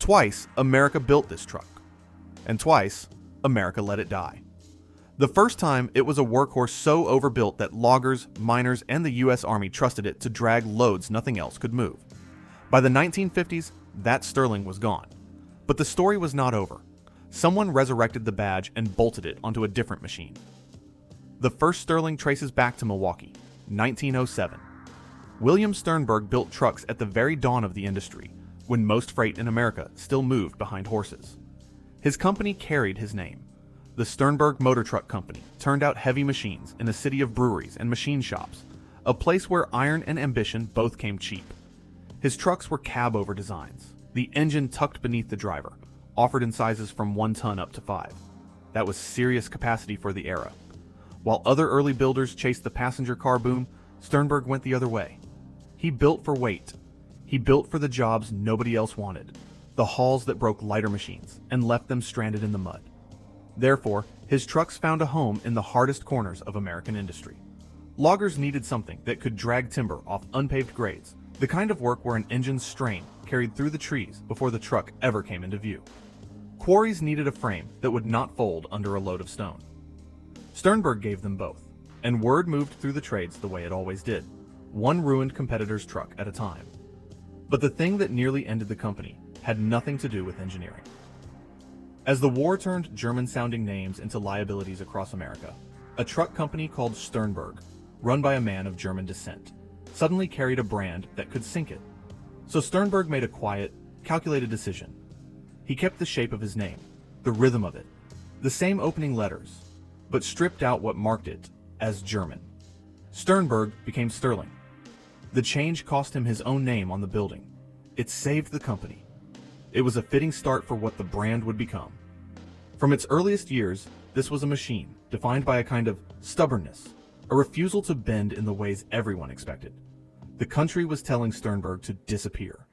Twice, America built this truck, and twice, America let it die. The first time, it was a workhorse so overbuilt that loggers, miners, and the US Army trusted it to drag loads nothing else could move. By the 1950s, that Sterling was gone. But the story was not over. Someone resurrected the badge and bolted it onto a different machine. The first Sterling traces back to Milwaukee, 1907. William Sternberg built trucks at the very dawn of the industry, when most freight in America still moved behind horses. His company carried his name. The Sternberg Motor Truck Company turned out heavy machines in a city of breweries and machine shops, a place where iron and ambition both came cheap. His trucks were cab-over designs, the engine tucked beneath the driver, offered in sizes from 1 ton up to 5. That was serious capacity for the era. While other early builders chased the passenger car boom, Sternberg went the other way. He built for weight. He built for the jobs nobody else wanted, the hauls that broke lighter machines and left them stranded in the mud. Therefore, his trucks found a home in the hardest corners of American industry. Loggers needed something that could drag timber off unpaved grades, the kind of work where an engine's strain carried through the trees before the truck ever came into view. Quarries needed a frame that would not fold under a load of stone. Sternberg gave them both, and word moved through the trades the way it always did, one ruined competitor's truck at a time. But the thing that nearly ended the company had nothing to do with engineering. As the war turned German-sounding names into liabilities across America, a truck company called Sternberg, run by a man of German descent, suddenly carried a brand that could sink it. So Sternberg made a quiet, calculated decision. He kept the shape of his name, the rhythm of it, the same opening letters, but stripped out what marked it as German. Sternberg became Sterling. The change cost him his own name on the building. It saved the company. It was a fitting start for what the brand would become. From its earliest years, this was a machine defined by a kind of stubbornness, a refusal to bend in the ways everyone expected. The country was telling Sternberg to disappear.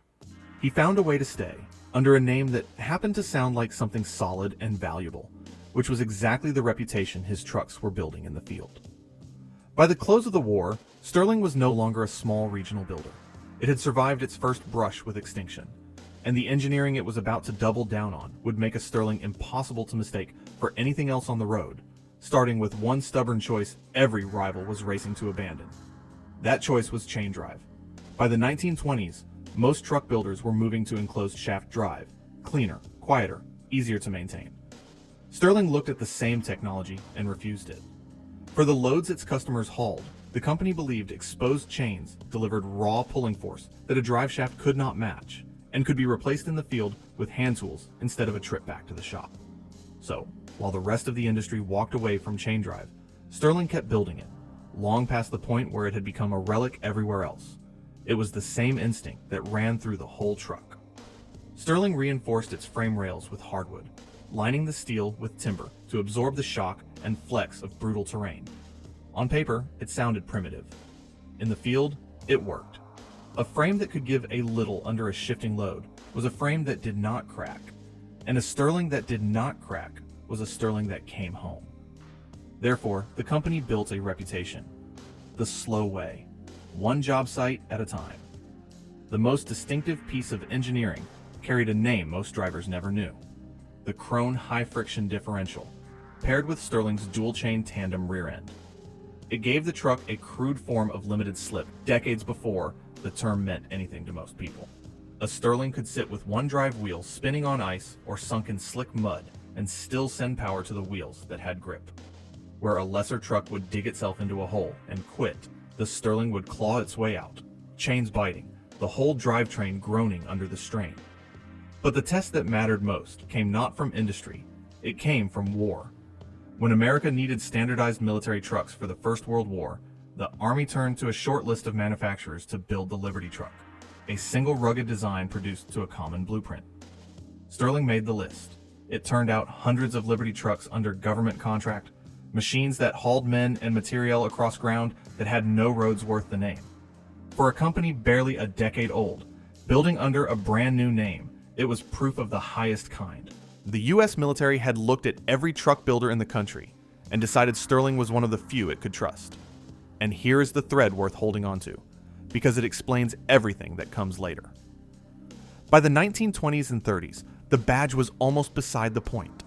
He found a way to stay, under a name that happened to sound like something solid and valuable, which was exactly the reputation his trucks were building in the field. By the close of the war, Sterling was no longer a small regional builder. It had survived its first brush with extinction, and the engineering it was about to double down on would make a Sterling impossible to mistake for anything else on the road, starting with one stubborn choice every rival was racing to abandon. That choice was chain drive. By the 1920s, most truck builders were moving to enclosed shaft drive, cleaner, quieter, easier to maintain. Sterling looked at the same technology and refused it. For the loads its customers hauled, the company believed exposed chains delivered raw pulling force that a drive shaft could not match, and could be replaced in the field with hand tools instead of a trip back to the shop. So, while the rest of the industry walked away from chain drive, Sterling kept building it, long past the point where it had become a relic everywhere else. It was the same instinct that ran through the whole truck. Sterling reinforced its frame rails with hardwood, lining the steel with timber to absorb the shock and flex of brutal terrain. On paper, it sounded primitive. In the field, it worked. A frame that could give a little under a shifting load was a frame that did not crack, and a Sterling that did not crack was a Sterling that came home. Therefore, the company built a reputation. The slow way, one job site at a time. The most distinctive piece of engineering carried a name most drivers never knew: the Krone high-friction differential, paired with Sterling's dual-chain tandem rear end. It gave the truck a crude form of limited slip decades before the term meant anything to most people. A Sterling could sit with one drive wheel spinning on ice or sunk in slick mud and still send power to the wheels that had grip. Where a lesser truck would dig itself into a hole and quit, the Sterling would claw its way out, chains biting, the whole drivetrain groaning under the strain. But the test that mattered most came not from industry, it came from war. When America needed standardized military trucks for the First World War, the Army turned to a short list of manufacturers to build the Liberty truck, a single rugged design produced to a common blueprint. Sterling made the list. It turned out hundreds of Liberty trucks under government contract, machines that hauled men and material across ground that had no roads worth the name. For a company barely a decade old, building under a brand new name, it was proof of the highest kind. The US military had looked at every truck builder in the country and decided Sterling was one of the few it could trust. And here is the thread worth holding on to, because it explains everything that comes later. By the 1920s and 30s, the badge was almost beside the point.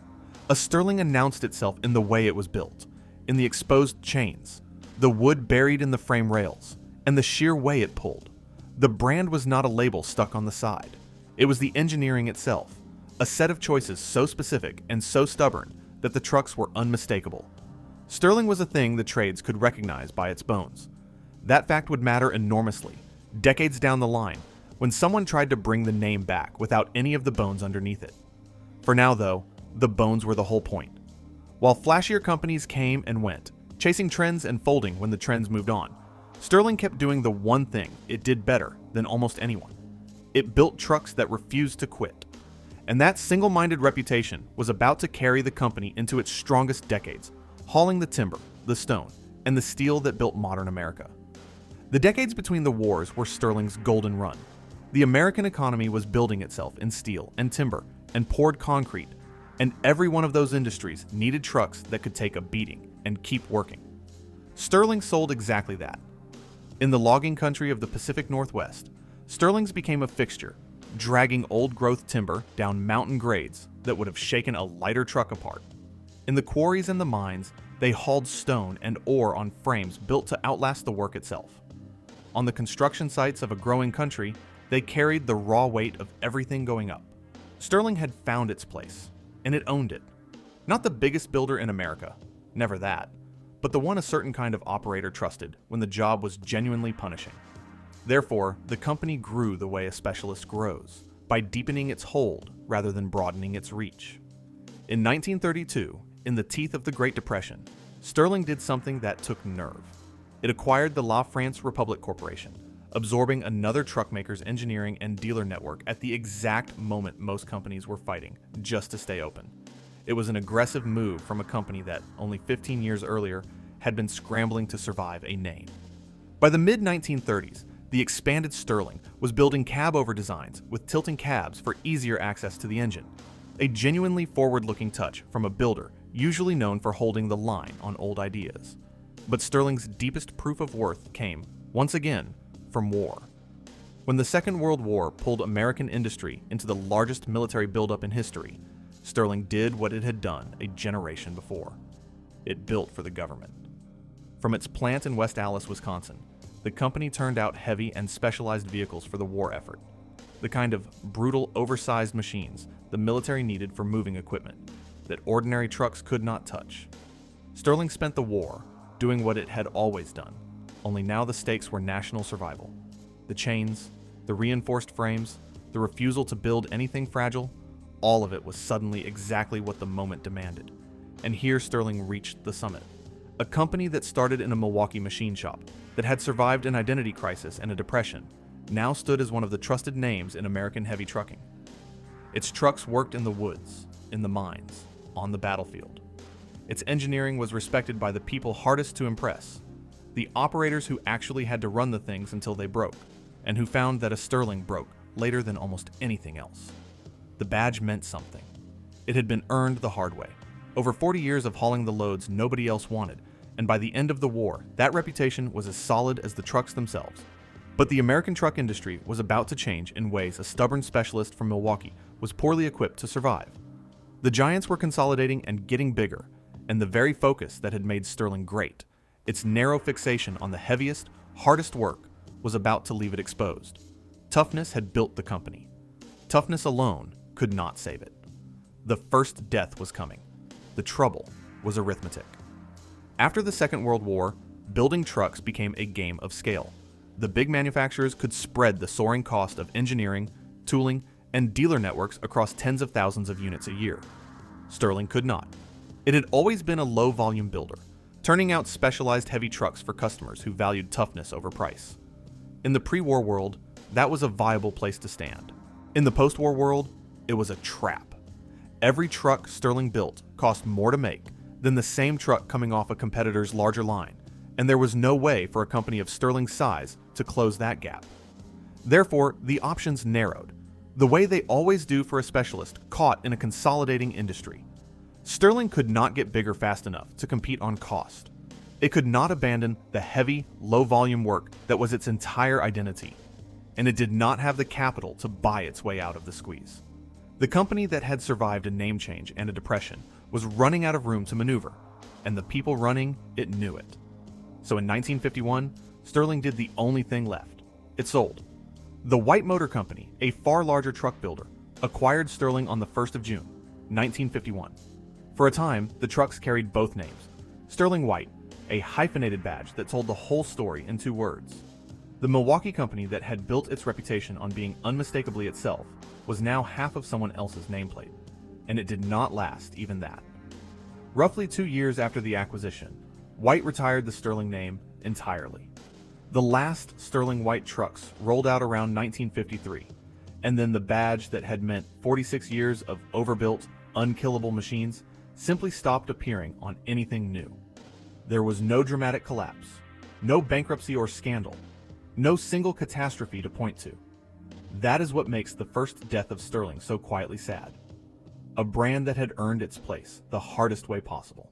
A Sterling announced itself in the way it was built, in the exposed chains, the wood buried in the frame rails, and the sheer way it pulled. The brand was not a label stuck on the side. It was the engineering itself, a set of choices so specific and so stubborn that the trucks were unmistakable. Sterling was a thing the trades could recognize by its bones. That fact would matter enormously, decades down the line, when someone tried to bring the name back without any of the bones underneath it. For now, though, the bones were the whole point. While flashier companies came and went, chasing trends and folding when the trends moved on, Sterling kept doing the one thing it did better than almost anyone. It built trucks that refused to quit. And that single-minded reputation was about to carry the company into its strongest decades, hauling the timber, the stone, and the steel that built modern America. The decades between the wars were Sterling's golden run. The American economy was building itself in steel and timber and poured concrete, and every one of those industries needed trucks that could take a beating and keep working. Sterling sold exactly that. In the logging country of the Pacific Northwest, Sterling's became a fixture, dragging old-growth timber down mountain grades that would have shaken a lighter truck apart. In the quarries and the mines, they hauled stone and ore on frames built to outlast the work itself. On the construction sites of a growing country, they carried the raw weight of everything going up. Sterling had found its place, and it owned it. Not the biggest builder in America, never that, but the one a certain kind of operator trusted when the job was genuinely punishing. Therefore, the company grew the way a specialist grows, by deepening its hold rather than broadening its reach. In 1932, in the teeth of the Great Depression, Sterling did something that took nerve. It acquired the La France Republic Corporation, absorbing another truckmaker's engineering and dealer network at the exact moment most companies were fighting just to stay open. It was an aggressive move from a company that, only 15 years earlier, had been scrambling to survive a name. By the mid-1930s, the expanded Sterling was building cab-over designs with tilting cabs for easier access to the engine, a genuinely forward-looking touch from a builder usually known for holding the line on old ideas. But Sterling's deepest proof of worth came, once again, from war. When the Second World War pulled American industry into the largest military buildup in history, Sterling did what it had done a generation before. It built for the government. From its plant in West Allis, Wisconsin, the company turned out heavy and specialized vehicles for the war effort, the kind of brutal, oversized machines the military needed for moving equipment that ordinary trucks could not touch. Sterling spent the war doing what it had always done, only now the stakes were national survival. The chains, the reinforced frames, the refusal to build anything fragile, all of it was suddenly exactly what the moment demanded. And here Sterling reached the summit. A company that started in a Milwaukee machine shop, that had survived an identity crisis and a depression, now stood as one of the trusted names in American heavy trucking. Its trucks worked in the woods, in the mines, on the battlefield. Its engineering was respected by the people hardest to impress, the operators who actually had to run the things until they broke, and who found that a Sterling broke later than almost anything else. The badge meant something. It had been earned the hard way. Over 40 years of hauling the loads nobody else wanted, and by the end of the war, that reputation was as solid as the trucks themselves. But the American truck industry was about to change in ways a stubborn specialist from Milwaukee was poorly equipped to survive. The giants were consolidating and getting bigger, and the very focus that had made Sterling great, its narrow fixation on the heaviest, hardest work, was about to leave it exposed. Toughness had built the company. Toughness alone could not save it. The first death was coming. The trouble was arithmetic. After the Second World War, building trucks became a game of scale. The big manufacturers could spread the soaring cost of engineering, tooling, and dealer networks across tens of thousands of units a year. Sterling could not. It had always been a low-volume builder, turning out specialized heavy trucks for customers who valued toughness over price. In the pre-war world, that was a viable place to stand. In the post-war world, it was a trap. Every truck Sterling built cost more to make than the same truck coming off a competitor's larger line, and there was no way for a company of Sterling's size to close that gap. Therefore, the options narrowed, the way they always do for a specialist caught in a consolidating industry. Sterling could not get bigger fast enough to compete on cost. It could not abandon the heavy, low-volume work that was its entire identity. and it did not have the capital to buy its way out of the squeeze. The company that had survived a name change and a depression was running out of room to maneuver, and the people running it knew it. So in 1951, Sterling did the only thing left. It sold. The White Motor Company, a far larger truck builder, acquired Sterling on the 1st of June, 1951. For a time, the trucks carried both names. Sterling White, a hyphenated badge that told the whole story in 2 words. The Milwaukee company that had built its reputation on being unmistakably itself was now half of someone else's nameplate, and it did not last even that. Roughly 2 years after the acquisition, White retired the Sterling name entirely. The last Sterling White trucks rolled out around 1953, and then the badge that had meant 46 years of overbuilt, unkillable machines simply stopped appearing on anything new. There was no dramatic collapse, no bankruptcy or scandal, no single catastrophe to point to. That is what makes the first death of Sterling so quietly sad. A brand that had earned its place the hardest way possible,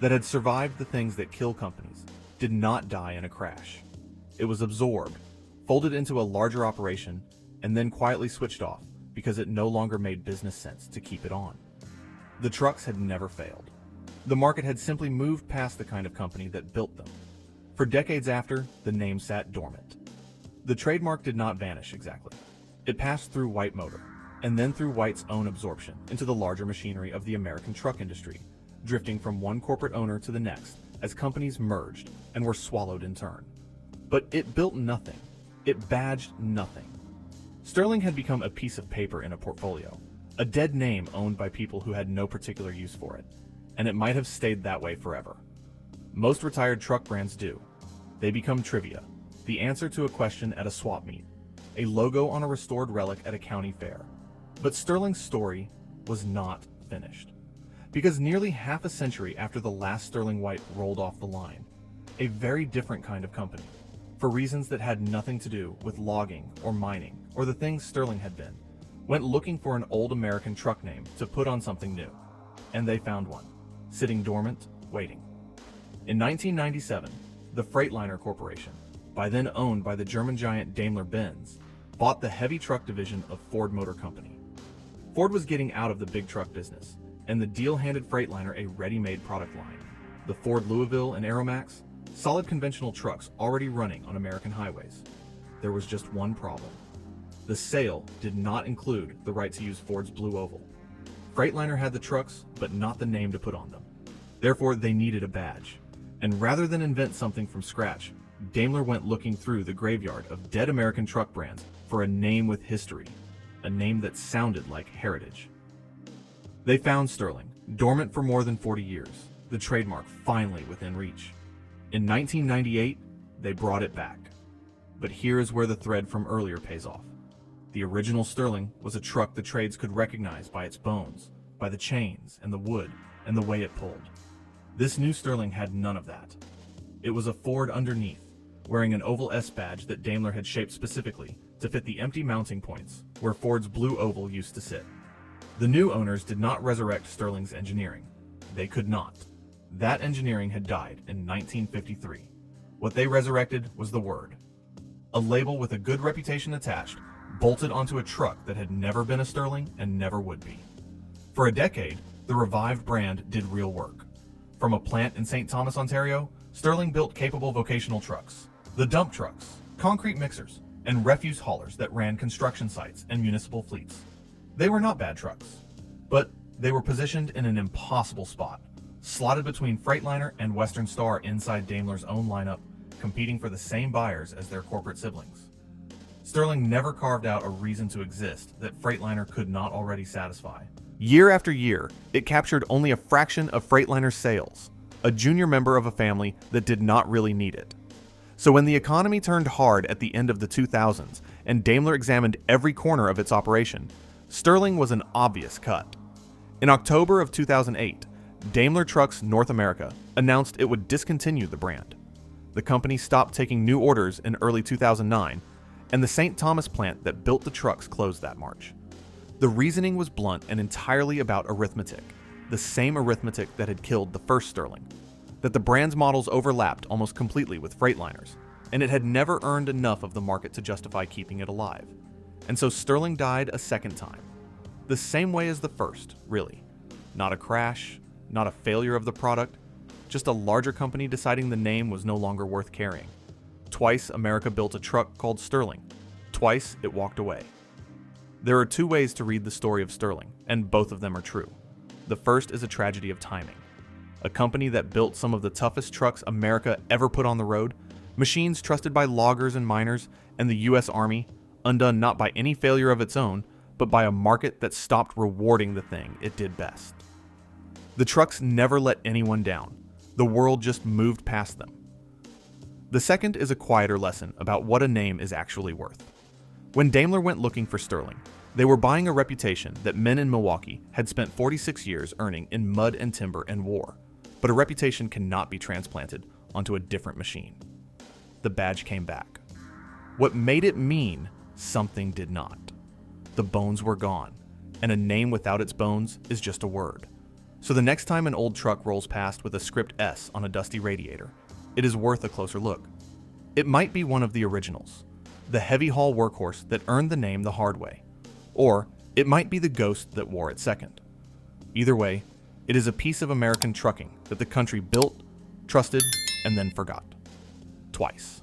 that had survived the things that kill companies, did not die in a crash. It was absorbed, folded into a larger operation, and then quietly switched off because it no longer made business sense to keep it on. The trucks had never failed. The market had simply moved past the kind of company that built them. For decades after, the name sat dormant. The trademark did not vanish exactly. It passed through White Motor, and then through White's own absorption into the larger machinery of the American truck industry, drifting from one corporate owner to the next as companies merged and were swallowed in turn. But it built nothing. It badged nothing. Sterling had become a piece of paper in a portfolio, a dead name owned by people who had no particular use for it, and it might have stayed that way forever. Most retired truck brands do. They become trivia, the answer to a question at a swap meet, a logo on a restored relic at a county fair. But Sterling's story was not finished. Because nearly half a century after the last Sterling White rolled off the line, a very different kind of company, for reasons that had nothing to do with logging or mining or the things Sterling had been, went looking for an old American truck name to put on something new. And they found one, sitting dormant, waiting. In 1997, the Freightliner Corporation, by then owned by the German giant Daimler-Benz, bought the heavy truck division of Ford Motor Company. Ford was getting out of the big truck business, and the deal handed Freightliner a ready-made product line. The Ford Louisville and Aeromax, solid conventional trucks already running on American highways. There was just one problem. The sale did not include the right to use Ford's Blue Oval. Freightliner had the trucks, but not the name to put on them. Therefore, they needed a badge. And rather than invent something from scratch, Daimler went looking through the graveyard of dead American truck brands for a name with history, a name that sounded like heritage. They found Sterling, dormant for more than 40 years, the trademark finally within reach. In 1998, they brought it back. But here is where the thread from earlier pays off. The original Sterling was a truck the trades could recognize by its bones, by the chains and the wood and the way it pulled. This new Sterling had none of that. It was a Ford underneath, wearing an oval S badge that Daimler had shaped specifically to fit the empty mounting points where Ford's Blue Oval used to sit. The new owners did not resurrect Sterling's engineering. They could not. That engineering had died in 1953. What they resurrected was the word. A label with a good reputation attached, bolted onto a truck that had never been a Sterling and never would be. For a decade, the revived brand did real work. From a plant in St. Thomas, Ontario, Sterling built capable vocational trucks, the dump trucks, concrete mixers, and refuse haulers that ran construction sites and municipal fleets. They were not bad trucks, but they were positioned in an impossible spot, slotted between Freightliner and Western Star inside Daimler's own lineup, competing for the same buyers as their corporate siblings. Sterling never carved out a reason to exist that Freightliner could not already satisfy. Year after year, it captured only a fraction of Freightliner's sales, a junior member of a family that did not really need it. So when the economy turned hard at the end of the 2000s and Daimler examined every corner of its operation, Sterling was an obvious cut. In October of 2008, Daimler Trucks North America announced it would discontinue the brand. The company stopped taking new orders in early 2009, and the St. Thomas plant that built the trucks closed that March. The reasoning was blunt and entirely about arithmetic, the same arithmetic that had killed the first Sterling, that the brand's models overlapped almost completely with Freightliner's, and it had never earned enough of the market to justify keeping it alive. And so Sterling died a second time. The same way as the first, really. Not a crash, not a failure of the product, just a larger company deciding the name was no longer worth carrying. Twice, America built a truck called Sterling. Twice, it walked away. There are two ways to read the story of Sterling, and both of them are true. The first is a tragedy of timing. A company that built some of the toughest trucks America ever put on the road, machines trusted by loggers and miners, and the US Army, undone not by any failure of its own, but by a market that stopped rewarding the thing it did best. The trucks never let anyone down. The world just moved past them. The second is a quieter lesson about what a name is actually worth. When Daimler went looking for Sterling, they were buying a reputation that men in Milwaukee had spent 46 years earning in mud and timber and war, but a reputation cannot be transplanted onto a different machine. The badge came back. What made it mean something did not. The bones were gone, and a name without its bones is just a word. So the next time an old truck rolls past with a script S on a dusty radiator, it is worth a closer look. It might be one of the originals, the heavy haul workhorse that earned the name the hard way, or it might be the ghost that wore it second. Either way, it is a piece of American trucking that the country built, trusted, and then forgot. Twice.